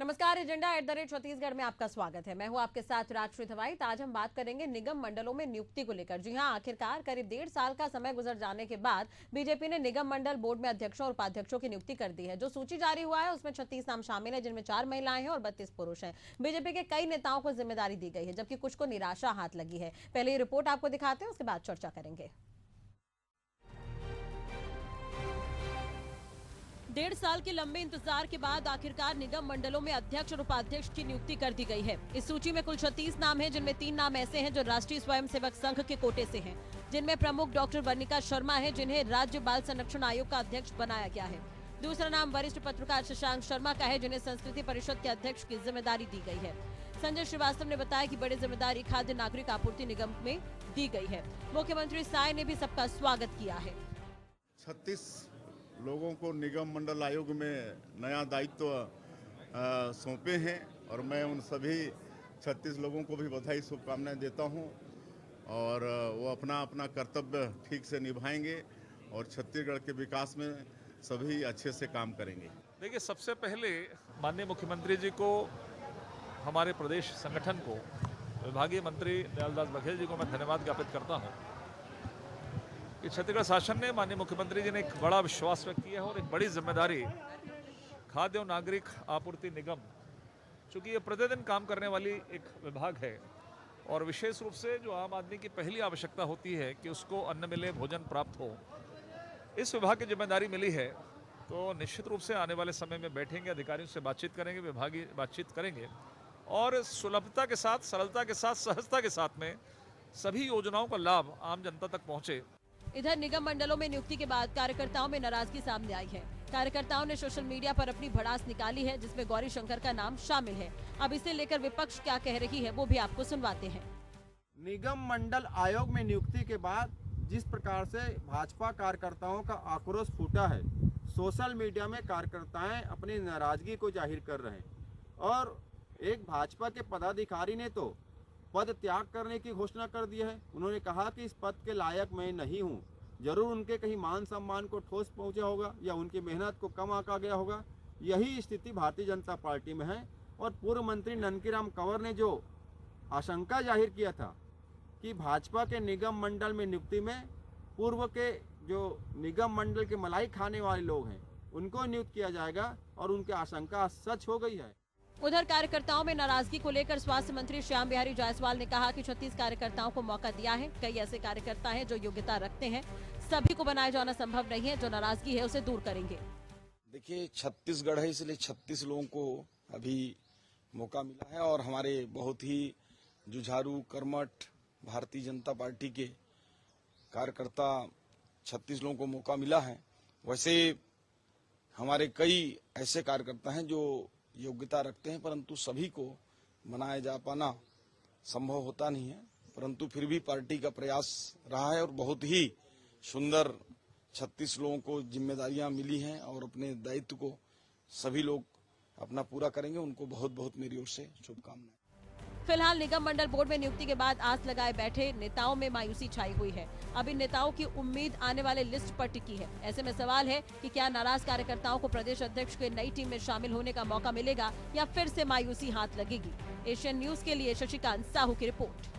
नमस्कार, एजेंडा @छत्तीसगढ़ में आपका स्वागत है। मैं हूं आपके साथ राजश्री धवाई। आज हम बात करेंगे निगम मंडलों में नियुक्ति को लेकर। जी हां, आखिरकार करीब 1.5 साल का समय गुजर जाने के बाद बीजेपी ने निगम मंडल बोर्ड में अध्यक्षों और उपाध्यक्षों की नियुक्ति कर दी है। जो सूची जारी हुआ है उसमें 36 नाम शामिल है, जिनमें 4 महिलाएं हैं और 32 पुरुष हैं। बीजेपी के कई नेताओं को जिम्मेदारी दी गई है, जबकि कुछ को निराशा हाथ लगी है। पहले ये रिपोर्ट आपको दिखाते हैं, उसके बाद चर्चा करेंगे। 1.5 साल के लंबे इंतजार के बाद आखिरकार निगम मंडलों में अध्यक्ष और उपाध्यक्ष की नियुक्ति कर दी गई है। इस सूची में कुल 36 नाम हैं, जिनमें 3 नाम ऐसे हैं जो राष्ट्रीय स्वयंसेवक संघ के कोटे से हैं, जिनमें प्रमुख डॉक्टर वर्णिका शर्मा है, जिन्हें राज्य बाल संरक्षण आयोग का अध्यक्ष बनाया गया है। दूसरा नाम वरिष्ठ पत्रकार शशांक शर्मा का है, जिन्हें संस्कृति परिषद के अध्यक्ष की जिम्मेदारी दी गई है। संजय श्रीवास्तव ने बताया कि बड़ी जिम्मेदारी खाद्य नागरिक आपूर्ति निगम में दी गई है। मुख्यमंत्री साय ने भी सबका स्वागत किया है। 36 लोगों को निगम मंडल आयोग में नया दायित्व सौंपे हैं और मैं उन सभी 36 लोगों को भी बधाई शुभकामनाएं देता हूं और वो अपना अपना कर्तव्य ठीक से निभाएंगे और छत्तीसगढ़ के विकास में सभी अच्छे से काम करेंगे। देखिए, सबसे पहले माननीय मुख्यमंत्री जी को, हमारे प्रदेश संगठन को, विभागीय मंत्री दयालदास बघेल जी को मैं धन्यवाद ज्ञापित करता हूँ कि छत्तीसगढ़ शासन ने, माननीय मुख्यमंत्री जी ने एक बड़ा विश्वास व्यक्त किया है और एक बड़ी जिम्मेदारी खाद्य और नागरिक आपूर्ति निगम, चूँकि ये प्रतिदिन काम करने वाली एक विभाग है और विशेष रूप से जो आम आदमी की पहली आवश्यकता होती है कि उसको अन्न मिले, भोजन प्राप्त हो, इस विभाग की जिम्मेदारी मिली है। तो निश्चित रूप से आने वाले समय में बैठेंगे, अधिकारियों से बातचीत करेंगे, विभागीय बातचीत करेंगे और सुलभता के साथ, सरलता के साथ, सहजता के साथ में सभी योजनाओं का लाभ आम जनता तक पहुँचे। इधर निगम मंडलों में नियुक्ति के बाद कार्यकर्ताओं में नाराजगी सामने आई है। कार्यकर्ताओं ने सोशल मीडिया पर अपनी भड़ास निकाली है, जिसमें गौरी शंकर का नाम शामिल है। अब इसे लेकर विपक्ष क्या कह रही है वो भी आपको सुनवाते हैं। निगम मंडल आयोग में नियुक्ति के बाद जिस प्रकार से भाजपा कार्यकर्ताओं का आक्रोश फूटा है, सोशल मीडिया में कार्यकर्ताएं अपनी नाराजगी को जाहिर कर रहे हैं और एक भाजपा के पदाधिकारी ने तो पद त्याग करने की घोषणा कर दी है। उन्होंने कहा कि इस पद के लायक मैं नहीं हूं। जरूर उनके कहीं मान सम्मान को ठोस पहुंचा होगा या उनकी मेहनत को कम आंका गया होगा। यही स्थिति भारतीय जनता पार्टी में है और पूर्व मंत्री ननकीराम कंवर ने जो आशंका जाहिर किया था कि भाजपा के निगम मंडल में नियुक्ति में पूर्व के जो निगम मंडल के मलाई खाने वाले लोग हैं उनको नियुक्त किया जाएगा और उनकी आशंका सच हो गई है। उधर कार्यकर्ताओं में नाराजगी को लेकर स्वास्थ्य मंत्री श्याम बिहारी जायसवाल ने कहा कि 36 कार्यकर्ताओं को मौका दिया है। कई ऐसे कार्यकर्ता हैं जो योग्यता रखते हैं, सभी को बनाए जाना संभव नहीं है। जो नाराजगी है उसे दूर करेंगे। देखिए, छत्तीसगढ़ है, इसलिए 36 लोगों को अभी मौका मिला है और हमारे बहुत ही जुझारू, कर्मठ भारतीय जनता पार्टी के कार्यकर्ता 36 लोगों को मौका मिला है। वैसे हमारे कई ऐसे कार्यकर्ता हैं जो योग्यता रखते हैं, परंतु सभी को बनाया जा पाना संभव होता नहीं है। परंतु फिर भी पार्टी का प्रयास रहा है और बहुत ही सुंदर 36 लोगों को जिम्मेदारियां मिली हैं और अपने दायित्व को सभी लोग अपना पूरा करेंगे। उनको बहुत बहुत मेरी ओर से शुभकामनाएं। फिलहाल निगम मंडल बोर्ड में नियुक्ति के बाद आस लगाए बैठे नेताओं में मायूसी छाई हुई है। अब इन नेताओं की उम्मीद आने वाले लिस्ट पर टिकी है। ऐसे में सवाल है कि क्या नाराज कार्यकर्ताओं को प्रदेश अध्यक्ष के नई टीम में शामिल होने का मौका मिलेगा या फिर से मायूसी हाथ लगेगी। एशियन न्यूज के लिए शशिकांत साहू की रिपोर्ट।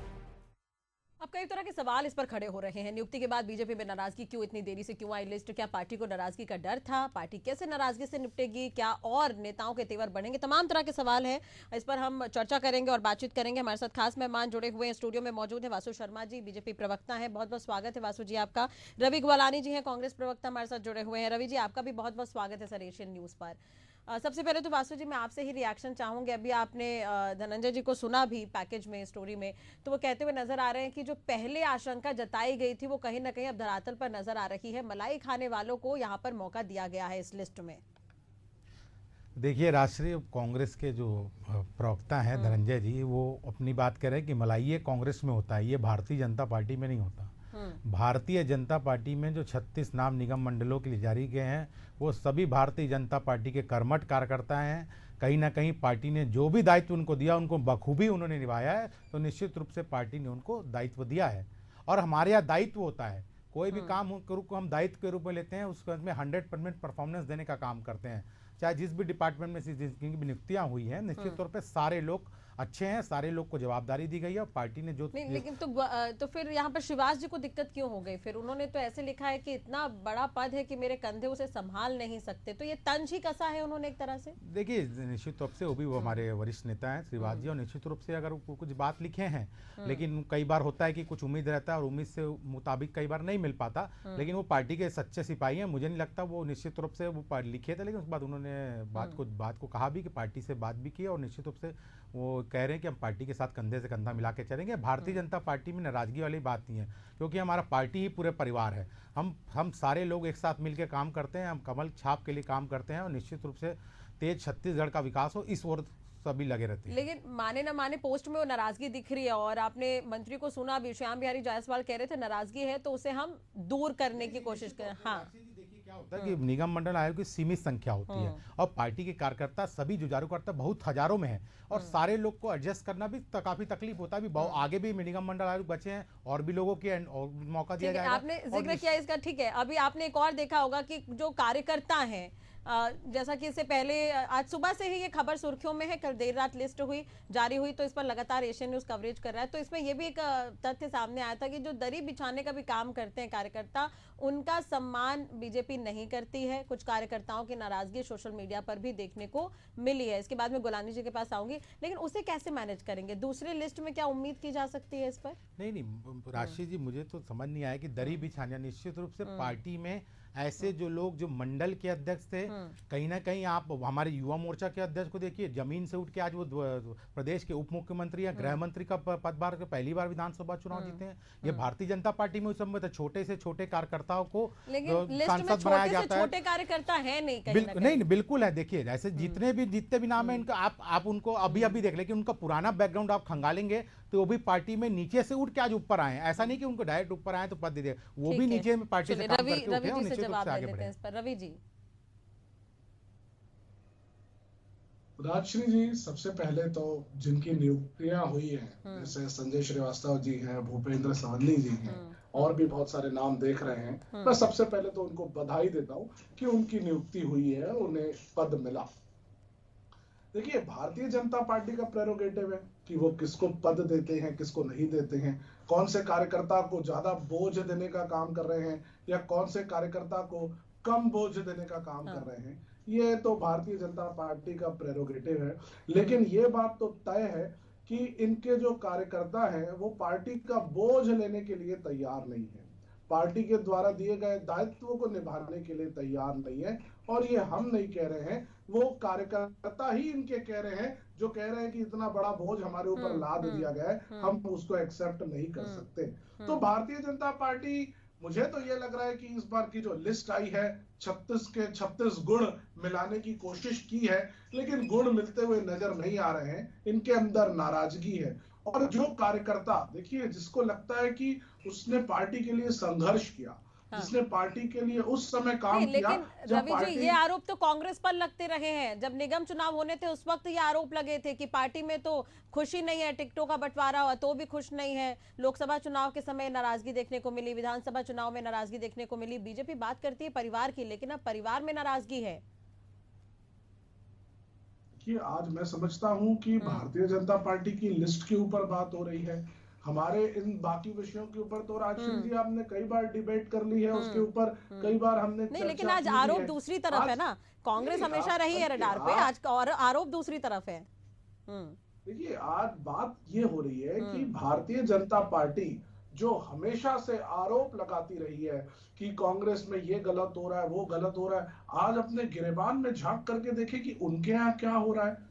अब कई तरह के सवाल इस पर खड़े हो रहे हैं। नियुक्ति के बाद बीजेपी में नाराजगी क्यों इतनी देरी से क्यों आई लिस्ट? क्या पार्टी को नाराजगी का डर था? पार्टी कैसे नाराजगी से निपटेगी? क्या और नेताओं के तेवर बढ़ेंगे? तमाम तरह के सवाल हैं। इस पर हम चर्चा करेंगे और बातचीत करेंगे। हमारे साथ खास मेहमान जुड़े हुए हैं, स्टूडियो में मौजूद है वासु शर्मा जी, बीजेपी प्रवक्ता है। बहुत बहुत स्वागत है वासु जी आपका। रवि ग्वालानी जी हैं, कांग्रेस प्रवक्ता, हमारे साथ जुड़े हुए हैं। रवि जी, आपका भी बहुत बहुत स्वागत है सर एशियन न्यूज पर। सबसे पहले तो वासु जी मैं आपसे ही रिएक्शन चाहूंगे। अभी आपने धनंजय जी को सुना भी पैकेज में, स्टोरी में, तो वो कहते हुए नजर आ रहे हैं कि जो पहले आशंका जताई गई थी वो कहीं ना कहीं अब धरातल पर नजर आ रही है। मलाई खाने वालों को यहाँ पर मौका दिया गया है इस लिस्ट में। देखिए, राष्ट्रीय कांग्रेस के जो प्रवक्ता हैं धनंजय जी, वो अपनी बात कह रहे हैं कि मलाई ये कांग्रेस में होता है, ये भारतीय जनता पार्टी में नहीं होता। भारतीय जनता पार्टी में जो 36 नाम निगम मंडलों के लिए जारी गए हैं वो सभी भारतीय जनता पार्टी के कर्मठ कार्यकर्ता हैं। कहीं ना कहीं पार्टी ने जो भी दायित्व उनको दिया उनको बखूबी उन्होंने निभाया है। तो निश्चित रूप से पार्टी ने उनको दायित्व दिया है और हमारे यहाँ दायित्व होता है, कोई भी काम को हम दायित्व के रूप में लेते हैं, उसके में 100% परफॉर्मेंस देने का काम करते हैं। चाहे जिस भी डिपार्टमेंट में जिनकी भी नियुक्तियां हुई हैं, निश्चित तौर पे सारे लोग अच्छे हैं, सारे लोग को जवाबदारी दी गई है और पार्टी ने जो नहीं, लेकिन तो फिर यहाँ पर शिवराज जी को दिक्कत क्यों हो गई? फिर उन्होंने तो ऐसे लिखा है कि इतना बड़ा पद है कि मेरे कंधे उसे संभाल नहीं सकते, तो ये तंज ही कसा है उन्होंने एक तरह से। देखिए, निश्चित रूप से वो हमारे वरिष्ठ नेता हैं श्रीवास जी, और निश्चित रूप से अगर वो कुछ बात लिखे हैं, लेकिन कई बार होता है कि कुछ उम्मीद रहता है और उम्मीद से मुताबिक कई बार नहीं मिल पाता, लेकिन वो पार्टी के सच्चे सिपाही हैं। मुझे नहीं लगता वो निश्चित रूप से वो लिखे थे, लेकिन उसके बाद उन्होंने बात को कहा भी कि पार्टी से बात भी की, और निश्चित रूप से वो कह रहे हैं कि हम पार्टी के साथ कंधे से कंधा मिला के चलेंगे। भारतीय जनता पार्टी में नाराजगी वाली बात नहीं है, क्योंकि हमारा पार्टी ही पूरे परिवार है। हम सारे लोग एक साथ मिलकर काम करते हैं, हम कमल छाप के लिए काम करते हैं, और निश्चित रूप से तेज छत्तीसगढ़ का विकास हो, इस ओर सभी लगे रहते हैं। लेकिन माने ना माने पोस्ट में वो नाराजगी दिख रही है, और आपने मंत्री को सुना भी, श्याम बिहारी जायसवाल कह रहे थे नाराजगी है तो उसे हम दूर करने की कोशिश करें। हाँ, क्या होता है कि निगम मंडल आयोग की सीमित संख्या होती है, और पार्टी के कार्यकर्ता सभी जुझारू करता बहुत हजारों में है, और सारे लोग को एडजस्ट करना भी काफी तकलीफ होता है। बहुत आगे भी निगम मंडल आयोग बचे हैं, और भी लोगों के और मौका दिया जाएगा। आपने जिक्र किया इसका, ठीक है। अभी आपने एक और देखा होगा कि जो कार्यकर्ता हैं, जैसा कि इससे पहले आज सुबह से ही ये खबर सुर्खियों में है, कल देर रात लिस्ट जारी हुई, तो इस पर लगातार एशियन न्यूज कवरेज कर रहा है। तो इसमें ये भी एक तथ्य सामने आया था कि जो दरी बिछाने का भी काम करते हैं कार्यकर्ता, उनका सम्मान बीजेपी नहीं करती है। कुछ कार्यकर्ताओं की नाराजगी सोशल मीडिया पर भी देखने को मिली है। इसके बाद में गुलानी जी के पास आऊंगी, लेकिन उसे कैसे मैनेज करेंगे? दूसरी लिस्ट में क्या उम्मीद की जा सकती है इस पर? नहीं, राशि जी, मुझे तो समझ नहीं आया कि दरी बिछाना। निश्चित रूप से पार्टी में ऐसे जो लोग जो मंडल के अध्यक्ष थे, कहीं ना कहीं आप हमारे युवा मोर्चा के अध्यक्ष को देखिए, जमीन से उठ के आज वो प्रदेश के उप मुख्यमंत्री या गृह मंत्री का पदभार पहली बार विधानसभा चुनाव जीते हैं। ये भारतीय जनता पार्टी में उस समय तो छोटे से छोटे कार्यकर्ताओं को सांसद बनाया जाता है। छोटे कार्यकर्ता है नहीं, बिल्कुल है। देखिए, ऐसे जितने भी नाम है इनका, आप उनको अभी देख लेकिन उनका पुराना बैकग्राउंड आप खंगालेंगे तो वो भी पार्टी में नीचे से उठ के आज ऊपर आए। ऐसा नहीं कि उनको डायरेक्ट ऊपर आए तो पद दे दिया, वो भी नीचे में पार्टी से काम करके उठे और निश्चित रूप से आगे बढ़े। रवि जी, राजश्री जी, सबसे पहले तो जिनकी नियुक्तियां हुई हैं, जैसे संजय श्रीवास्तव जी हैं, भूपेंद्र सवन्नी जी हैं, और भी बहुत सारे नाम देख रहे हैं, मैं सबसे पहले तो उनको बधाई देता हूं कि उनकी नियुक्ति हुई है, उन्हें पद मिला। देखिए, भारतीय जनता पार्टी का प्रेरोगेटिव है कि वो किसको पद देते हैं, किसको नहीं देते हैं, कौन से कार्यकर्ता को ज्यादा बोझ देने का काम कर रहे हैं या कौन से कार्यकर्ता को कम बोझ देने का काम कर रहे हैं। ये तो भारतीय जनता पार्टी का प्रेरोगेटिव है, लेकिन ये बात तो तय है कि इनके जो कार्यकर्ता हैं वो पार्टी का बोझ लेने के लिए तैयार नहीं है, पार्टी के द्वारा दिए गए दायित्वों को निभाने के लिए तैयार नहीं है। और ये हम नहीं कह रहे हैं, वो कार्यकर्ता ही इनके कह रहे हैं, जो कह रहे हैं कि इतना बड़ा बोझ हमारे ऊपर लाद दिया गया है, हम उसको एक्सेप्ट नहीं कर सकते। तो भारतीय जनता पार्टी, मुझे तो ये लग रहा है कि इस बार की जो लिस्ट आई है 36 के 36 गुण मिलाने की कोशिश की है, लेकिन गुण मिलते हुए नजर नहीं आ रहे हैं। इनके अंदर नाराजगी है, और जो कार्यकर्ता, देखिए, जिसको लगता है कि उसने पार्टी के लिए संघर्ष किया, जिसने पार्टी के लिए उस समय काम किया, लेकिन रवि जी, ये आरोप तो कांग्रेस पर लगते रहे हैं। जब निगम चुनाव होने थे उस वक्त ये आरोप लगे थे कि पार्टी में तो खुशी नहीं है, टिकटों का बंटवारा हुआ तो भी खुश नहीं है। लोकसभा चुनाव के समय नाराजगी देखने को मिली, विधानसभा चुनाव में नाराजगी देखने को मिली। बीजेपी बात करती है परिवार की, लेकिन अब परिवार में नाराजगी है। कि आज मैं समझता हूं कि भारतीय जनता पार्टी की लिस्ट के ऊपर बात हो रही है, हमारे इन बाकी विषयों के ऊपर तो राजश्री जी आपने कई बार डिबेट कर ली है, उसके ऊपर कई बार हमने नहीं, लेकिन आज आरोप दूसरी तरफ है ना। कांग्रेस हमेशा रही है रडार पे, आज और आरोप दूसरी तरफ है। देखिए, आज बात ये हो रही है कि भारतीय जनता पार्टी जो हमेशा से आरोप लगाती रही है कि कांग्रेस में ये गलत हो रहा है, वो गलत हो रहा है, आज अपने गिरेबान में झांक करके देखे कि उनके यहाँ क्या हो रहा है।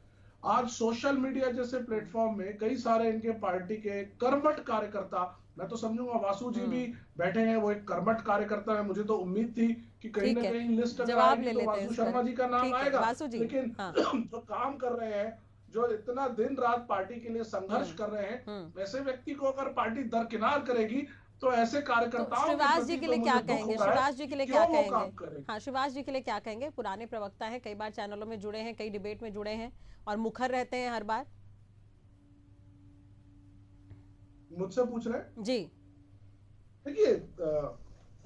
आज सोशल मीडिया जैसे प्लेटफॉर्म में कई सारे इनके पार्टी के कर्मठ कार्यकर्ता, मैं तो समझूंगा वासु जी भी बैठे हैं, वो एक कर्मठ कार्यकर्ता है। मुझे तो उम्मीद थी कि कहीं ना कहीं लिस्ट अगर आएगी तो वासु शर्मा जी का नाम आएगा, लेकिन जो काम कर रहे हैं, जो इतना दिन रात पार्टी के लिए संघर्ष कर रहे हैं, वैसे व्यक्ति को अगर पार्टी दरकिनार करेगी तो ऐसे कार्यकर्ताओं शिवराज जी के लिए क्या कहेंगे? शिवराज जी के लिए क्या कहेंगे? हाँ, शिवराज जी के लिए क्या कहेंगे? पुराने प्रवक्ता हैं, कई बार चैनलों में जुड़े हैं, कई डिबेट में जुड़े हैं और मुखर रहते हैं हर बार। मुझसे पूछ रहे हैं जी? देखिए,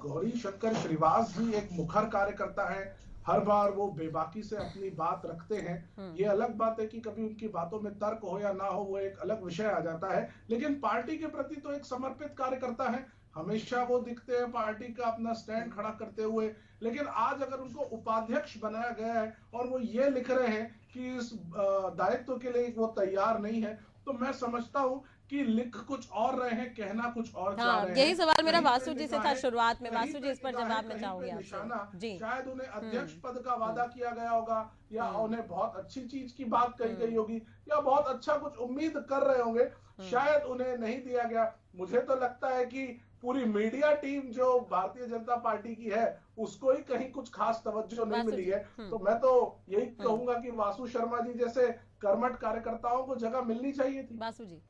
गौरी शंकर श्रीवास जी एक मुखर कार्यकर्ता है, हर बार वो बेबाकी से अपनी बात रखते हैं। ये अलग बात है कि कभी उनकी बातों में तर्क हो या ना हो, वो एक अलग विषय आ जाता है, लेकिन पार्टी के प्रति तो एक समर्पित कार्यकर्ता है। हमेशा वो दिखते हैं पार्टी का अपना स्टैंड खड़ा करते हुए। लेकिन आज अगर उनको उपाध्यक्ष बनाया गया है और वो ये लिख रहे हैं कि इस दायित्व के लिए वो तैयार नहीं है, तो मैं समझता हूं कि लिख कुछ और रहे हैं, कहना कुछ और चाह रहे हैं। यही सवाल मेरा कहीं पे वासु जी से लिखा था है, शुरुआत में। कहीं वासु पे जी इस पर लिखा है, जवाब में कहीं चाहूंगी पे आपसे निशाना, जी। शायद उन्हें अध्यक्ष पद का वादा किया गया होगा, या उन्हें बहुत अच्छी चीज की बात कही गई होगी, या बहुत अच्छा कुछ उम्मीद कर रहे होंगे, शायद उन्हें नहीं दिया गया। मुझे तो लगता है कि पूरी मीडिया टीम जो भारतीय जनता पार्टी की है, उसको ही कहीं कुछ खास तवज्जो नहीं मिली है। तो मैं तो यही कहूंगा कि वासु शर्मा जी जैसे कर्मठ कार्यकर्ताओं को जगह मिलनी चाहिए थी। वासु जी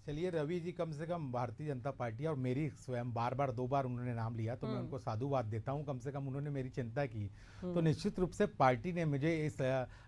चलिए रवि जी, कम से कम भारतीय जनता पार्टी और मेरी स्वयं बार बार 2 बार उन्होंने नाम लिया, तो मैं उनको साधुवाद देता हूं। कम से कम उन्होंने मेरी चिंता की। तो निश्चित रूप से पार्टी ने मुझे इस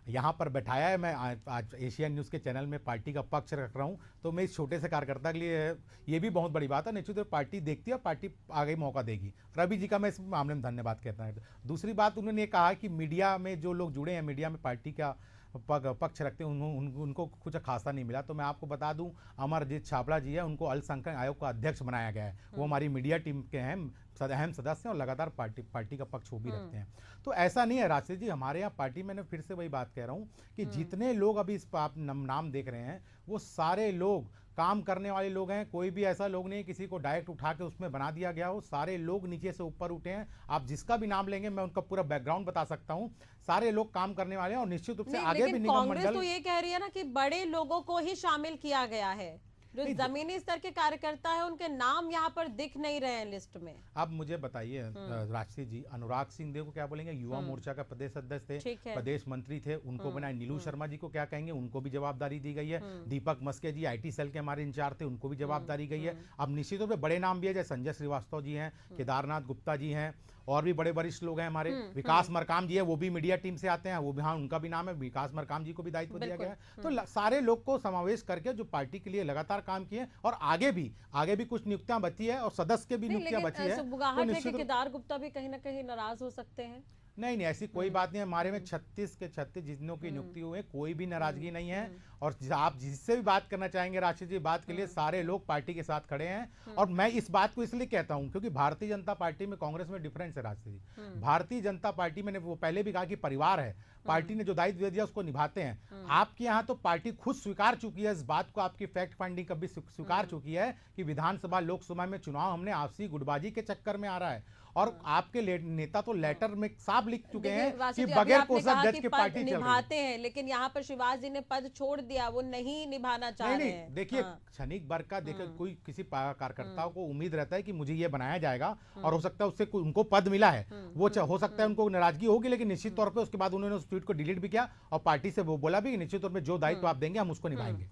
यहाँ पर बैठाया है। मैं आज एशियन न्यूज़ के चैनल में पार्टी का पक्ष रख रहा हूँ, तो मैं इस छोटे से कार्यकर्ता के लिए ये भी बहुत बड़ी बात है। निश्चित रूप से पार्टी देखती है और पार्टी आगे मौका देगी। रवि जी का मैं इस मामले में धन्यवाद कहता हूँ। दूसरी बात, उन्होंने कहा कि मीडिया में जो लोग जुड़े हैं, मीडिया में पार्टी का पक्ष रखते हैं, उनको कुछ खासा नहीं मिला। तो मैं आपको बता दूं, अमरजीत छाबड़ा जी है, उनको अल्पसंख्यक आयोग का अध्यक्ष बनाया गया है। वो हमारी मीडिया टीम के अहम सदस्य हैं और लगातार पार्टी का पक्ष वो भी रखते हैं। तो ऐसा नहीं है राशि जी, हमारे यहाँ पार्टी, मैंने फिर से वही बात कह रहा हूँ कि जितने लोग अभी इस नाम देख रहे हैं, वो सारे लोग काम करने वाले लोग हैं। कोई भी ऐसा लोग नहीं किसी को डायरेक्ट उठा के उसमें बना दिया गया हो। सारे लोग नीचे से ऊपर उठे हैं। आप जिसका भी नाम लेंगे, मैं उनका पूरा बैकग्राउंड बता सकता हूं। सारे लोग काम करने वाले हैं और निश्चित रूप से आगे भी निगम कांग्रेस मंडल तो ये कह रही है ना कि बड़े लोगों को ही शामिल किया गया है। जो जमीनी स्तर के कार्यकर्ता है, उनके नाम यहाँ पर दिख नहीं रहे हैं लिस्ट में। अब मुझे बताइए राष्ट्रीय जी, अनुराग सिंह देव को क्या बोलेंगे? युवा मोर्चा का प्रदेश अध्यक्ष थे, प्रदेश मंत्री थे, उनको बनाए। नीलू शर्मा जी को क्या कहेंगे? उनको भी जवाबदारी दी गई है। दीपक मस्के जी IT सेल के हमारे इंचार्ज थे, उनको भी जवाबदारी गई है। अब निश्चित रूप से बड़े नाम भी है, जैसे संजय श्रीवास्तव जी हैं, केदारनाथ गुप्ता जी हैं, और भी बड़े वरिष्ठ लोग हैं हमारे। विकास मरकाम जी है, वो भी मीडिया टीम से आते हैं, वो भी, हाँ, उनका भी नाम है। विकास मरकाम जी को भी दायित्व दिया गया है। तो सारे लोग को समावेश करके जो पार्टी के लिए लगातार काम किए, और आगे भी कुछ नियुक्तियां बची है और सदस्य के भी नियुक्तियां बची है। तो केदार गुप्ता भी कहीं ना कहीं नाराज हो सकते हैं। नहीं, ऐसी कोई बात नहीं है। हमारे में 36 के 36 जितनों की नियुक्ति हुई है, कोई भी नाराजगी नहीं है। और आप जिससे भी बात करना चाहेंगे राशि जी, बात के लिए सारे लोग पार्टी के साथ खड़े हैं। और मैं इस बात को इसलिए कहता हूं क्योंकि भारतीय जनता पार्टी में कांग्रेस में डिफरेंस है राशि जी। भारतीय जनता पार्टी, मैंने वो पहले भी कहा कि परिवार है। पार्टी ने जो दायित्व दे दिया उसको निभाते हैं। आपके यहाँ तो पार्टी खुद स्वीकार चुकी है इस बात को, आपकी फैक्ट फाइंडिंग कभी स्वीकार चुकी है कि विधानसभा लोकसभा में चुनाव हमने आपसी गुटबाजी के चक्कर में आ रहा है। और आपके नेता तो लेटर में साफ लिख चुके हैं कि बगैर कोषाध्यक्ष की पार्टी चल रही है। निभाते हैं, लेकिन यहाँ पर शिवाजी जी ने पद छोड़ दिया, वो नहीं निभाना चाह रहे हैं। देखिए, क्षणिक वर्ग का देखिए, कोई किसी कार्यकर्ताओं को उम्मीद रहता है कि मुझे ये बनाया जाएगा, और हो सकता है उससे उनको पद मिला है, वो हो सकता है उनको नाराजगी होगी, लेकिन निश्चित तौर पर उसके बाद उन्होंने उस ट्वीट को डिलीट भी किया और पार्टी से वो बोला भी कि निश्चित तौर पर जो दायित्व आप देंगे हम उसको निभाएंगे।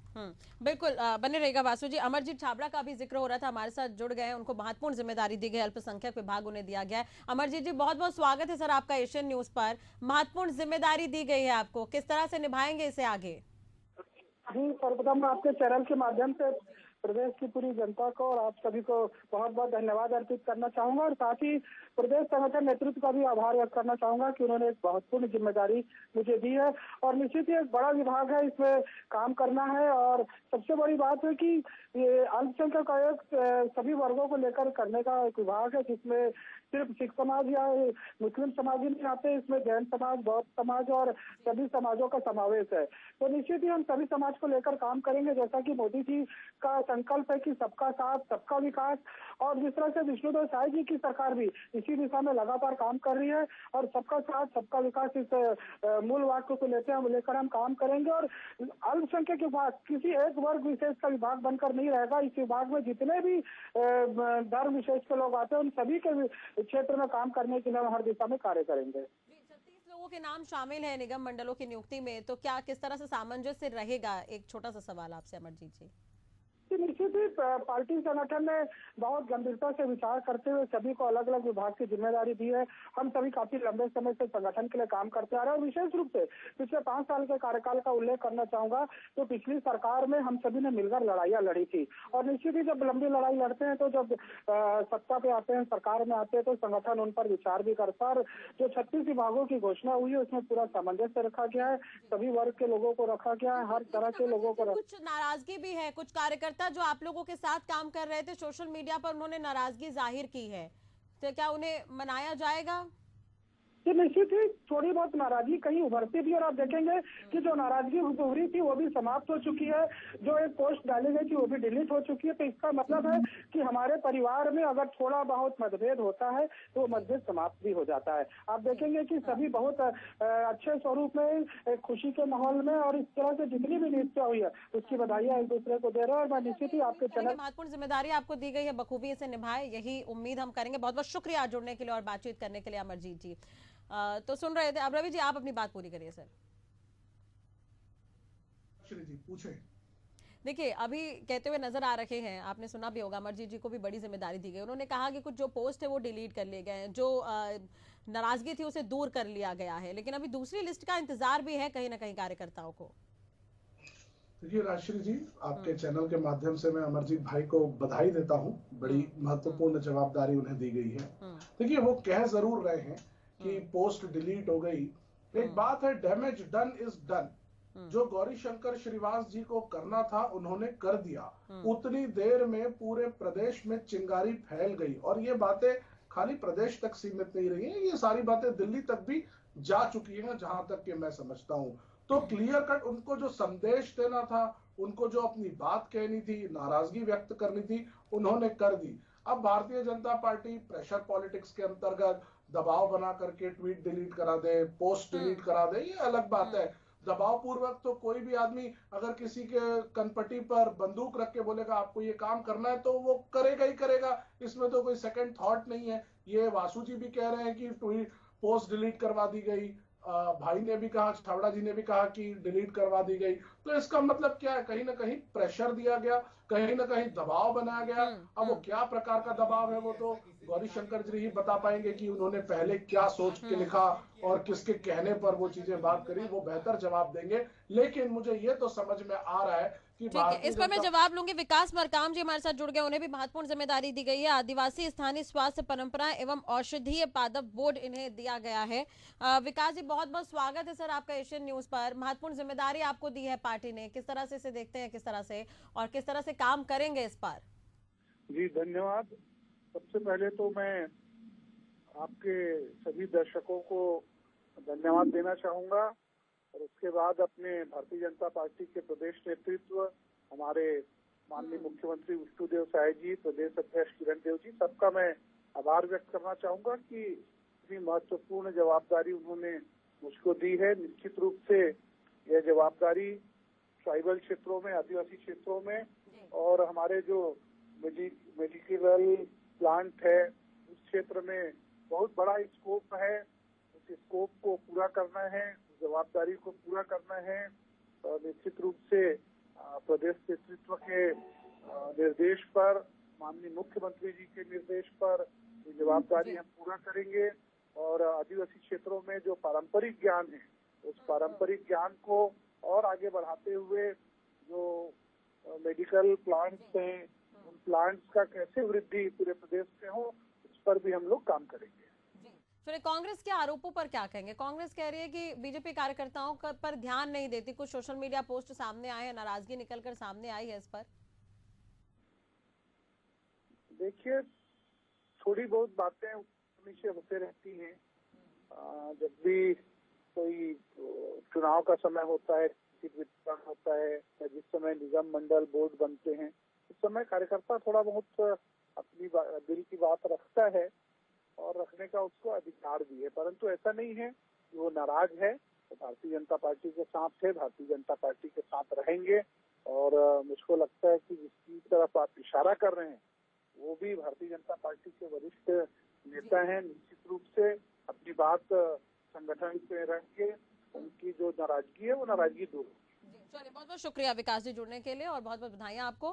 बिल्कुल, बने रहेगा वासु जी। अमरजीत छाबड़ा का भी जिक्र हो रहा था, हमारे साथ जुड़ गए हैं। उनको महत्वपूर्ण जिम्मेदारी दी गई, अल्पसंख्यक विभाग उन्हें दिया गया है। अमरजीत जी, बहुत बहुत स्वागत है सर आपका एशियन न्यूज पर। महत्वपूर्ण जिम्मेदारी दी गई है आपको, किस तरह से निभाएंगे इसे आगे? जी, सर्वप्रथम आपके चैनल के माध्यम से प्रदेश की पूरी जनता को और आप सभी को बहुत बहुत धन्यवाद अर्पित करना चाहूंगा, और साथ ही प्रदेश संगठन नेतृत्व का भी आभार व्यक्त करना चाहूंगा कि उन्होंने एक महत्वपूर्ण जिम्मेदारी मुझे दी है। और निश्चित ही एक बड़ा विभाग है, इसमें काम करना है। और सबसे बड़ी बात है कि ये अल्पसंख्यक आयोग सभी वर्गों को लेकर करने का एक विभाग है, जिसमें सिर्फ सिख समाज या मुस्लिम समाज ही नहीं आते, इसमें जैन समाज, बौद्ध समाज और सभी समाजों का समावेश है। तो निश्चित ही हम सभी समाज को लेकर काम करेंगे, जैसा कि मोदी जी का संकल्प है कि सबका साथ सबका विकास, और जिस तरह से विष्णुदेव साय जी की सरकार भी इसी दिशा में लगातार काम कर रही है। और सबका साथ सबका विकास इस मूल वाक्य को लेकर हम काम करेंगे। और अल्पसंख्यक विभाग किसी एक वर्ग विशेष का विभाग बनकर नहीं रहेगा। इस विभाग में जितने भी धर्म विशेष के लोग आते हैं, उन सभी के क्षेत्र में काम करने के लिए हम हर दिशा में कार्य करेंगे। 36 लोगों के नाम शामिल है निगम मंडलों की नियुक्ति में, तो क्या किस तरह से सामंजस्य रहेगा? एक छोटा सा सवाल आपसे अमरजीत जी। निश्चित ही पार्टी संगठन ने बहुत गंभीरता से विचार करते हुए सभी को अलग अलग विभाग की जिम्मेदारी दी है। हम सभी काफी लंबे समय से संगठन के लिए काम करते आ रहे हैं और विशेष रूप से पिछले 5 साल के कार्यकाल का उल्लेख करना चाहूंगा। तो पिछली सरकार में हम सभी ने मिलकर लड़ाइयां लड़ी थी और निश्चित ही जब लंबी लड़ाई लड़ते हैं तो जब सत्ता पे आते हैं, सरकार में आते हैं, तो संगठन उन पर विचार भी करता है। और जो 36 विभागों की घोषणा हुई है उसमें पूरा सामंजस्य रखा गया है, सभी वर्ग के लोगों को रखा गया है, हर तरह के लोगों को कुछ नाराजगी भी है, कुछ कार्यकर्ता जो आप लोगों के साथ काम कर रहे थे सोशल मीडिया पर उन्होंने नाराजगी जाहिर की है, तो क्या उन्हें मनाया जाएगा? कि निश्चित ही थोड़ी बहुत नाराजगी कहीं उभरती भी और आप देखेंगे कि जो नाराजगी उभरी थी वो भी समाप्त हो चुकी है। जो एक पोस्ट डाली गई थी वो भी डिलीट हो चुकी है। तो इसका मतलब है कि हमारे परिवार में अगर थोड़ा बहुत मतभेद होता है तो वो मतभेद समाप्त भी हो जाता है। आप देखेंगे कि सभी बहुत अच्छे स्वरूप में, खुशी के माहौल में और इस तरह से जितनी भी नियुक्तियां हुई है उसकी बधाइयां एक दूसरे को दे रहे हैं। और मैं निश्चित ही आपके चैनल महत्वपूर्ण जिम्मेदारी आपको दी गई है, बखूबी इसे निभाए, यही उम्मीद हम करेंगे। बहुत बहुत शुक्रिया जुड़ने के लिए और बातचीत करने के लिए अमरजीत जी। तो सुन रहे थे। अब रवि जी आप अपनी बात पूरी करिए सर। श्री जी पूछे। देखिए अभी कहते हुए नजर आ रहे हैं, आपने सुना भी होगा, अमरजीत जी को भी बड़ी जिम्मेदारी दी गई। उन्होंने कहा कि कुछ जो पोस्ट है वो डिलीट कर लिए गए हैं, जो नाराजगी थी उसे दूर कर लिया गया है, लेकिन अभी दूसरी लिस्ट का इंतजार भी है कहीं ना कहीं कार्यकर्ताओं को। देखिए राजश्री जी, आपके चैनल के माध्यम से मैं अमरजीत भाई को बधाई देता हूं। बड़ी महत्वपूर्ण जवाबदारी उन्हें दी गई है। देखिए वो कह जरूर रहे हैं कि पोस्ट डिलीट हो गई। एक बात है, डैमेज डन इज डन। जो गौरी शंकर श्रीवास जी को करना था उन्होंने कर दिया। उतनी देर में पूरे प्रदेश में चिंगारी फैल गई और ये बातें खाली प्रदेश तक सीमित नहीं रही हैं, ये सारी बातें दिल्ली तक भी जा चुकी हैं जहां तक कि मैं समझता हूं। तो क्लियर कट उनको जो संदेश देना था, उनको जो अपनी बात कहनी थी, नाराजगी व्यक्त करनी थी, उन्होंने कर दी। अब Bharatiya Janata party pressure politics के अंतर्गत दबाव बना करके ट्वीट डिलीट करा दे, पोस्ट डिलीट करा दे, ये अलग बात है। दबाव पूर्वक तो कोई भी आदमी अगर किसी के कनपटी पर बंदूक रख के बोलेगा आपको ये काम करना है तो वो करेगा ही करेगा, इसमें तो कोई सेकंड थॉट नहीं है। ये वासु जी भी कह रहे हैं कि ट्वीट पोस्ट डिलीट करवा दी गई, भाई ने भी कहा, छावड़ा जी ने भी कहा कि डिलीट करवा दी गई। तो इसका मतलब क्या है, कहीं ना कहीं प्रेशर दिया गया, कहीं ना कहीं दबाव बनाया गया। अब वो क्या प्रकार का दबाव है वो तो गौरी शंकर जी ही बता पाएंगे कि उन्होंने पहले क्या सोच के लिखा और किसके कहने पर वो चीजें बात करी, वो बेहतर जवाब देंगे। लेकिन मुझे ये तो समझ में आ रहा है कि ठीक है, इस पर मैं जवाब लूंगी। विकास मरकाम जी हमारे साथ जुड़ गए, उन्हें भी महत्वपूर्ण जिम्मेदारी दी गई है। आदिवासी स्थानीय स्वास्थ्य परंपरा एवं औषधीय पादप बोर्ड इन्हें दिया गया है। विकास जी बहुत बहुत स्वागत है सर आपका एशियन न्यूज पर। महत्वपूर्ण जिम्मेदारी आपको दी है पार्टी ने, किस तरह से इसे देखते हैं, किस तरह से और किस तरह से काम करेंगे इस पर? जी धन्यवाद। सबसे पहले तो मैं आपके सभी दर्शकों को धन्यवाद देना चाहूंगा और उसके बाद अपने भारतीय जनता पार्टी के प्रदेश नेतृत्व, हमारे माननीय मुख्यमंत्री विष्णुदेव साय जी, प्रदेश अध्यक्ष किरण देव जी, सबका मैं आभार व्यक्त करना चाहूंगा कि इतनी महत्वपूर्ण जवाबदारी उन्होंने मुझको दी है। निश्चित रूप से यह जवाबदारी ट्राइबल क्षेत्रों में, आदिवासी क्षेत्रों में और हमारे जो मेडिकल प्लांट है उस क्षेत्र में बहुत बड़ा स्कोप है। उस स्कोप को पूरा करना है, जवाबदारी को पूरा करना है। निश्चित रूप से प्रदेश नेतृत्व के निर्देश पर, माननीय मुख्यमंत्री जी के निर्देश पर ये जवाबदारी हम पूरा करेंगे और आदिवासी क्षेत्रों में जो पारंपरिक ज्ञान है उस पारंपरिक ज्ञान को और आगे बढ़ाते हुए जो मेडिकल प्लांट्स हैं उन प्लांट्स का कैसे वृद्धि पूरे प्रदेश में हो उस पर भी हम लोग काम करेंगे। फिर कांग्रेस के आरोपों पर क्या कहेंगे? कांग्रेस कह रही है कि बीजेपी कार्यकर्ताओं पर ध्यान नहीं देती, कुछ सोशल मीडिया पोस्ट सामने आए हैं, नाराजगी निकलकर सामने आई है इस पर। देखिए थोड़ी बहुत बातें नीचे होते रहती हैं। जब भी कोई चुनाव का समय होता है, सीट वितरण होता है या जिस समय निगम मंडल बोर्ड बनते हैं उस समय कार्यकर्ता थोड़ा बहुत अपनी दिल की बात रखता है और रखने का उसको अधिकार भी है, परंतु ऐसा नहीं है कि वो नाराज है। तो भारतीय जनता पार्टी के साथ है, भारतीय जनता पार्टी के साथ रहेंगे और मुझको लगता है कि जिसकी तरफ आप इशारा कर रहे हैं वो भी भारतीय जनता पार्टी के वरिष्ठ नेता हैं। निश्चित रूप से अपनी बात संगठन पे रख के उनकी जो नाराजगी है वो नाराजगी दूर होगी। चलिए, बहुत बहुत शुक्रिया विकास जी जुड़ने के लिए और बहुत बहुत बधाई आपको।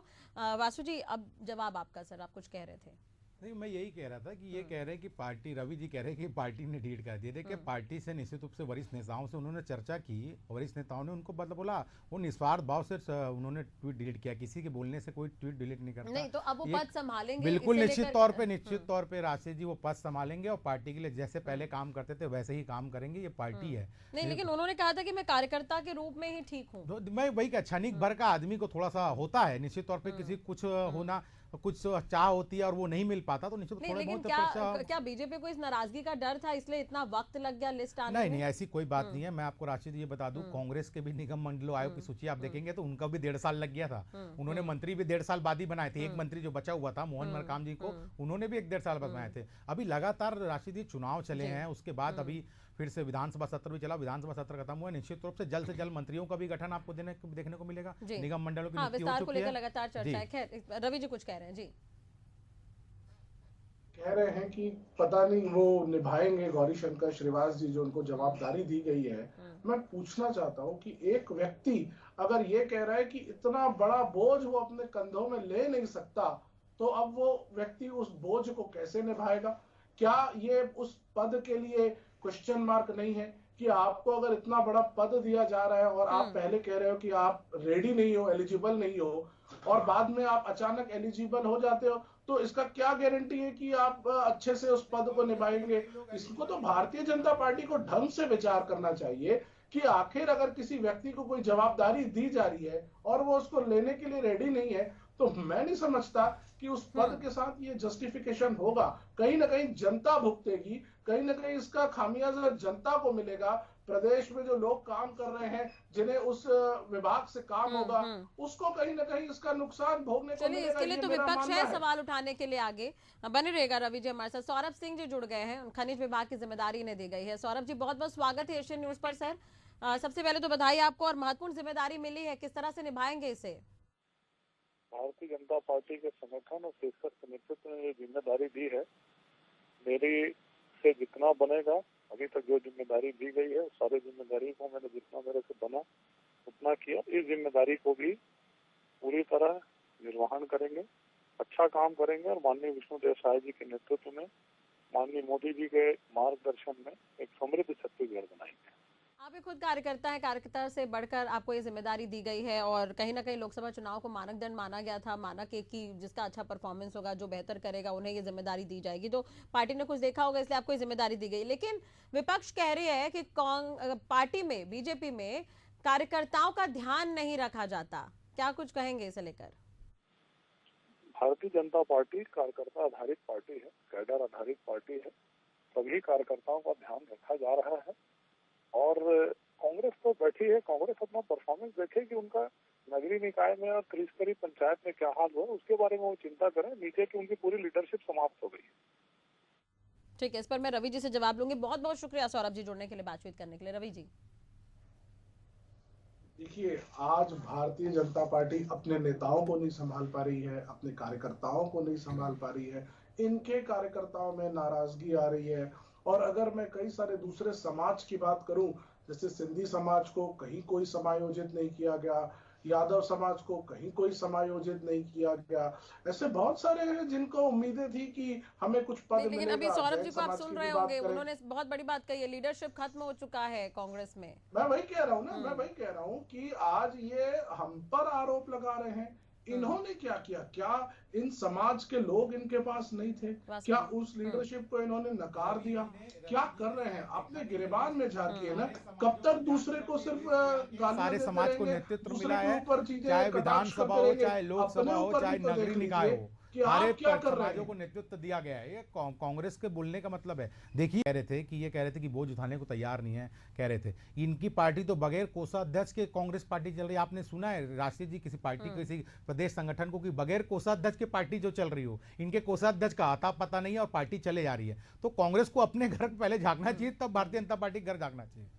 वासु जी, अब जवाब आपका। सर, आप कुछ कह रहे थे। नहीं, मैं यही कह रहा था कि ये कह रहे हैं कि पार्टी, रवि जी कह रहे हैं कि पार्टी ने ढीठ कर दिया। देखिए, पार्टी से निश्चित रूप से वरिष्ठ नेताओं से उन्होंने चर्चा की, वरिष्ठ नेताओं ने उनको मतलब बोला, वो निस्वार्थ भाव से उन्होंने ट्वीट डिलीट किया। किसी के बोलने से कोई ट्वीट डिलीट नहीं करता। नहीं तो अब वो पद संभालेंगे, बिल्कुल इसे निश्चित लेकर- तौर पे राशि जी वो पद संभालेंगे और पार्टी के लिए जैसे पहले काम करते थे वैसे ही काम करेंगे। ये पार्टी है। नहीं, लेकिन उन्होंने कहा था कि मैं कार्यकर्ता के रूप में ही ठीक हूँ। तो मैं वही का क्षणिक भर का आदमी को थोड़ा सा होता है निश्चित तौर पे, किसी कुछ होना, कुछ चाह होती है और वो नहीं मिल पाता, तो निश्चित नहीं, थोड़ा लेकिन बहुत क्या बीजेपी को इस नाराजगी का डर था, इसलिए इतना वक्त लग गया लिस्ट आने नहीं में? नहीं, ऐसी कोई बात नहीं है। मैं आपको राशि जी ये बता दूं, कांग्रेस के भी निगम मंडलों आयोग की सूची आप देखेंगे तो उनका भी 1.5 साल लग गया था। उन्होंने मंत्री भी 1.5 साल बाद ही बनाए थे। एक मंत्री जो बचा हुआ था मोहन मरकाम जी को, उन्होंने भी 1.5 साल बाद बनाए थे। अभी लगातार राशि जी चुनाव चले हैं, उसके बाद अभी फिर से विधानसभा सत्र भी चला, विधानसभा सत्र खत्म हुआ। निश्चित रूप से जल्द मंत्रियों का भी गठन आपको देखने को मिलेगा। निगम मंडलों की नियुक्ति हो विस्तार को चुकी लेकर है। लगातार चर्चा है। खैर, रवि जी कुछ कह रहे हैं। जी, कह रहे हैं कि पता नहीं वो निभाएंगे गौरी शंकर श्रीवास जी जो उनको जवाबदारी दी गई है। मैं पूछना चाहता हूं कि एक व्यक्ति अगर ये कह रहा है कि इतना बड़ा बोझ वो अपने कंधों में ले नहीं सकता, तो अब वो व्यक्ति उस बोझ को कैसे निभाएगा? क्या ये उस पद के लिए क्वेश्चन मार्क नहीं है कि आपको अगर इतना बड़ा पद दिया जा रहा है और आप पहले कह रहे हो कि आप रेडी नहीं हो, एलिजिबल नहीं हो, और बाद में आप अचानक एलिजिबल हो जाते हो, तो इसका क्या गारंटी है कि आप अच्छे से उस पद को निभाएंगे? इसको तो भारतीय जनता पार्टी को ढंग से विचार करना चाहिए कि आखिर अगर किसी व्यक्ति को कोई जवाबदारी दी जा रही है और वो उसको लेने के लिए रेडी नहीं है, तो मैं नहीं समझता कि उस पद के साथ ये जस्टिफिकेशन होगा। कहीं ना कहीं जनता भुगतेगी, कहीं ना कहीं इसका खामियाजा जनता को मिलेगा। प्रदेश में जो लोग काम कर रहे हैं, जिन्हें उस विभाग से काम होगा, उसको कहीं ना कहीं इसका नुकसान भोगने को चलिए, मिलेगा। इसके लिए ये तो मेरा विपक्ष मानना है सवाल उठाने के लिए आगे। बने रहेगा रवि जी हमारे साथ। सौरभ सिंह जी जुड़ गए हैं, खनिज विभाग की जिम्मेदारी इन्हें दी गई है। सौरभ जी, बहुत बहुत स्वागत है एशियन न्यूज पर। सर, सबसे पहले तो बधाई आपको, और महत्वपूर्ण जिम्मेदारी मिली है, किस तरह से निभाएंगे इसे? भारतीय जनता पार्टी के संगठन और शीर्षक नेतृत्व ने ये जिम्मेदारी दी है। मेरी से जितना बनेगा, अभी तक जो जिम्मेदारी दी गई है, सारी जिम्मेदारी को मैंने जितना मेरे से बना उतना किया। इस जिम्मेदारी को भी पूरी तरह निर्वहन करेंगे, अच्छा काम करेंगे, और माननीय विष्णुदेव साय जी के नेतृत्व में, माननीय मोदी जी के मार्गदर्शन में एक समृद्ध छत्तीसगढ़ बनाएंगे। आप भी खुद कार्यकर्ता हैं, कार्यकर्ता से बढ़कर आपको ये जिम्मेदारी दी गई है, और कहीं ना कहीं लोकसभा चुनाव को मानकदंड माना गया था, माना कि जिसका अच्छा परफॉर्मेंस होगा, जो बेहतर करेगा, उन्हें ये जिम्मेदारी दी जाएगी। तो पार्टी ने कुछ देखा होगा, इसलिए आपको ये जिम्मेदारी दी गई। लेकिन विपक्ष कह रही है कि पार्टी में, बीजेपी में कार्यकर्ताओं का ध्यान नहीं रखा जाता। क्या कुछ कहेंगे इसे लेकर? भारतीय जनता पार्टी कार्यकर्ता आधारित पार्टी है, कैडर आधारित पार्टी है। सभी कार्यकर्ताओं का ध्यान रखा जा रहा है, और कांग्रेस तो बैठी है, कांग्रेस अपना परफॉर्मेंस देखे कि उनका नगरीय निकाय में और त्रिस्तरीय पंचायत में क्या हाल हो, उसके बारे में वो चिंता करें। नीचे की उनकी पूरी लीडरशिप समाप्त हो गई है। ठीक है, इस पर मैं रवि जी से जवाब लूंगी। बहुत बहुत शुक्रिया सौरभ जी जुड़ने के लिए, बातचीत करने के लिए। रवि जी, देखिए, आज भारतीय जनता पार्टी अपने नेताओं को नहीं संभाल पा रही है, अपने कार्यकर्ताओं को नहीं संभाल पा रही है। इनके कार्यकर्ताओं में नाराजगी आ रही है। और अगर मैं कई सारे दूसरे समाज की बात करूं, जैसे सिंधी समाज को कहीं कोई समायोजित नहीं किया गया, यादव समाज को कहीं कोई समायोजित नहीं किया गया, ऐसे बहुत सारे हैं जिनको उम्मीदें थी कि हमें कुछ पद मिलेगा। लेकिन अभी सौरभ जी को आप सुन रहे होंगे, उन्होंने बहुत बड़ी बात कही है, लीडरशिप खत्म हो चुका है कांग्रेस में। मैं वही कह रहा हूँ ना, मैं वही कह रहा हूँ कि आज ये हम पर आरोप लगा रहे हैं। इन्होंने क्या किया? क्या इन समाज के लोग इनके पास नहीं थे? क्या उस लीडरशिप को इन्होंने नकार दिया? क्या कर रहे हैं? अपने गिरेबान में झांकिए ना। कब तक दूसरे को सिर्फ सारे समाज को नेतृत्व मिला है, चाहे विधानसभा हो, चाहे लोकसभा हो, चाहे नगरीय निकाय हो, सारे समाजों को नेतृत्व दिया गया है। ये कांग्रेस के बोलने का मतलब है। देखिए, कह रहे थे कि बोझ उठाने को तैयार नहीं है, कह रहे थे इनकी पार्टी तो बगैर कोषाध्यक्ष के कांग्रेस पार्टी चल रही है। आपने सुना है राष्ट्रीय जी किसी पार्टी किसी प्रदेश संगठन को कि बगैर कोषाध्यक्ष की पार्टी जो चल रही हो, इनके कोषाध्यक्ष का आता पता नहीं है और पार्टी चले जा रही है। तो कांग्रेस को अपने घर पहले झांकना चाहिए, तब भारतीय जनता पार्टी घर झांकना चाहिए।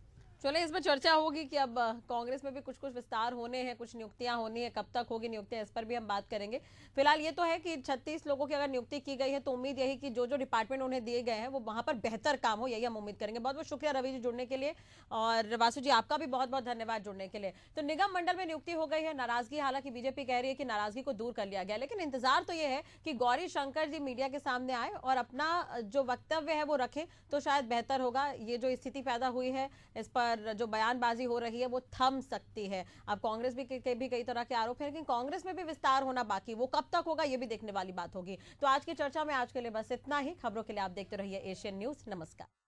चलिए, इसमें चर्चा होगी कि अब कांग्रेस में भी कुछ कुछ विस्तार होने हैं, कुछ नियुक्तियां होनी है, कब तक होगी नियुक्तियां, इस पर भी हम बात करेंगे। फिलहाल ये तो है कि 36 लोगों की अगर नियुक्ति की गई है तो उम्मीद यही कि जो जो डिपार्टमेंट उन्हें दिए गए हैं वो वहां पर बेहतर काम हो, यही हम उम्मीद करेंगे। बहुत बहुत शुक्रिया रवि जी जुड़ने के लिए, और वासु जी आपका भी बहुत बहुत धन्यवाद जुड़ने के लिए। तो निगम मंडल में नियुक्ति हो गई है, नाराजगी हालांकि बीजेपी कह रही है कि नाराजगी को दूर कर लिया गया, लेकिन इंतजार तो ये है कि गौरी शंकर जी मीडिया के सामने आए और अपना जो वक्तव्य है वो रखें, तो शायद बेहतर होगा। ये जो स्थिति पैदा हुई है, इस पर जो बयानबाजी हो रही है वो थम सकती है। अब कांग्रेस भी कई तरह के आरोप हैं, लेकिन कांग्रेस में भी विस्तार होना बाकी, वो कब तक होगा ये भी देखने वाली बात होगी। तो आज की चर्चा में आज के लिए बस इतना ही। खबरों के लिए आप देखते रहिए एशियन न्यूज। नमस्कार।